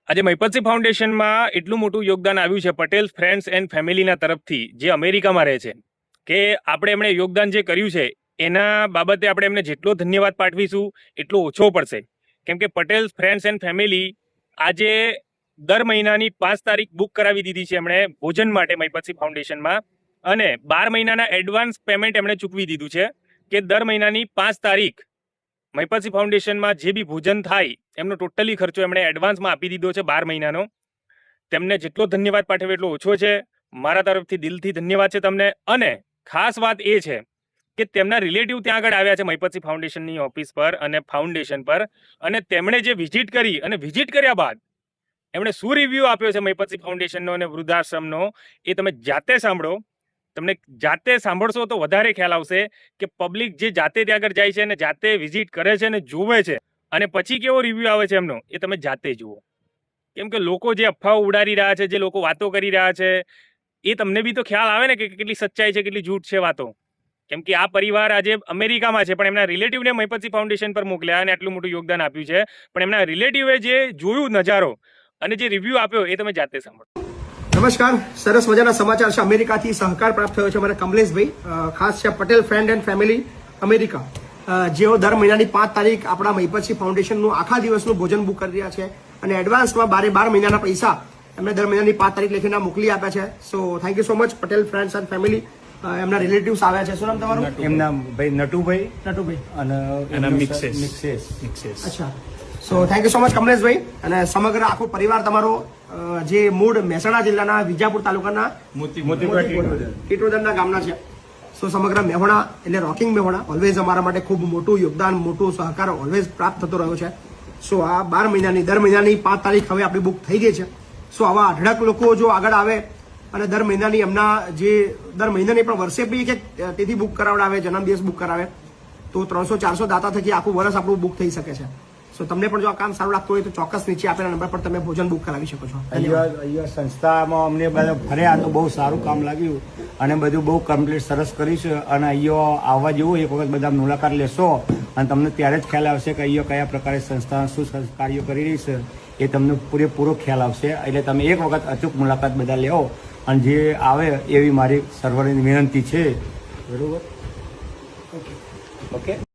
આજે મહિપતસિંહ ફાઉન્ડેશનમાં એટલું મોટું યોગદાન આવ્યું છે પટેલ ફ્રેન્ડ્સ એન્ડ ફેમિલીના તરફથી, જે અમેરિકામાં રહે છે, કે આપણે એમણે યોગદાન જે કર્યું છે એના બાબતે આપણે એમને જેટલો ધન્યવાદ પાઠવીશું એટલો ઓછો પડશે. કેમ કે પટેલ ફ્રેન્ડ્સ એન્ડ ફેમિલી આજે દર મહિનાની 5 તારીખ બુક કરાવી દીધી છે એમણે ભોજન માટે મહિપતસિંહ ફાઉન્ડેશનમાં, અને 12 મહિનાના એડવાન્સ પેમેન્ટ એમણે ચૂકવી દીધું છે કે દર મહિનાની 5 તારીખ મહિપતસિંહ ફાઉન્ડેશનમાં જે બી ભોજન થાય એમનો ટોટલી ખર્ચો એમણે એડવાન્સમાં આપી દીધો છે 12 મહિનાનો. તેમને જેટલો ધન્યવાદ પાઠવે એટલો ઓછો છે. મારા તરફથી દિલથી ધન્યવાદ છે તમને. અને ખાસ વાત એ છે કે તેમના રિલેટિવ ત્યાં આગળ આવ્યા છે મહિપતસિંહ ફાઉન્ડેશનની ઓફિસ પર અને ફાઉન્ડેશન પર, અને તેમણે જે વિઝિટ કરી અને વિઝિટ કર્યા બાદ એમણે શું રિવ્યૂ આપ્યો છે મહિપતસિંહ ફાઉન્ડેશનનો અને વૃદ્ધાશ્રમનો, એ તમે જાતે સાંભળો. તમને જાતે સાંભળશો તો વધારે ખ્યાલ આવશે કે પબ્લિક જે જાતે ત્યાં આગળ જાય છે અને જાતે વિઝિટ કરે છે અને જોવે છે, અને પછી કેવો રિવ્યૂ આવે છે એમનો એ તમે જાતે જુઓ. કેમ કે લોકો જે અફવાઓ ઉડાડી રહ્યા છે, જે લોકો વાતો કરી રહ્યા છે, એ તમને બી તો ખ્યાલ આવે ને કે કેટલી સચ્ચાઈ છે, કેટલી જૂઠ છે વાતો. કેમ કે આ પરિવાર આજે અમેરિકામાં છે, પણ એમના રિલેટિવને મહિપતસિંહ ફાઉન્ડેશન પર મોકલ્યા અને આટલું મોટું યોગદાન આપ્યું છે. પણ એમના રિલેટિવે જે જોયું નજારો અને જે રિવ્યૂ આપ્યો એ તમે જાતે સાંભળો. નમસ્કાર, સરસ મજાના સમાચાર છે. અમેરિકાથી સહકાર પ્રાપ્ત થયો છે અમારા કમલેશભાઈ, ખાસ છે Patel friend and family America, જેઓ દર મહિનાની 5 તારીખ આપણા મહિપતસિંહ ફાઉન્ડેશનનું આખા દિવસનું ભોજન બુક કરી રહ્યા છે, અને એડવાન્સમાં 12 મહિનાના પૈસા એમને દર મહિનાની 5 તારીખ લખીને મોકલી આપ્યા છે. સો thank you so much Patel friends and family. એમના રિલેટિવ્સ આવ્યા છે. શું નામ તમારું? એમના ભાઈ નટુભાઈ અને મિક્સેસ. અચ્છા, so thank you so much Kamleshbhai. અને સમગ્ર આખો પરિવાર તમારો જે મૂળ મહેસાણા જિલ્લાના વિજાપુર તાલુકાના ટીટોદરના ગામના છે. સો સમગ્ર મેહોણા એટલે રોકિંગ મેહોણા ઓલવેઝ અમારા માટે ખૂબ મોટું યોગદાન, મોટું સહકાર ઓલવેઝ પ્રાપ્ત થતો રહ્યો છે. સો આ 12 મહિનાની દર મહિનાની 5 તારીખ હવે આપણી બુક થઈ ગઈ છે. સો આવા અઢળક લોકો જો આગળ આવે અને દર મહિનાની એમના જે દર મહિનાની પણ વર્ષે બી કે તેથી બુક કરાવડાવે, જન્મદિવસ બુક કરાવે, તો 300-400 દાતા થકી આખું વર્ષ આપણું બુક થઈ શકે છે. સો તમને પણ જો આ કામ સારું લાગતું હોય તો ચોક્કસ નીચે આપેલા નંબર પર તમે ભોજન બુક કરાવી શકો છો. અહીંયા સંસ્થામાં અમને બધા ફર્યા તો બહુ સારું કામ લાગ્યું, અને બધું બહુ કમ્પ્લીટ સરસ કર્યું છે. અને અહીંયા આવવા જેવું એક વખત બધા મુલાકાત લેશો અને તમને ત્યારે જ ખ્યાલ આવશે કે અહીંયા કયા પ્રકારે સંસ્થા શું કાર્યો કરી રહી છે, એ તમને પૂરેપૂરો ખ્યાલ આવશે. એટલે તમે એક વખત અચૂક મુલાકાત બધા લેવો, અને જે આવે એવી મારી સર્વરની વિનંતી છે. બરોબર? ઓકે.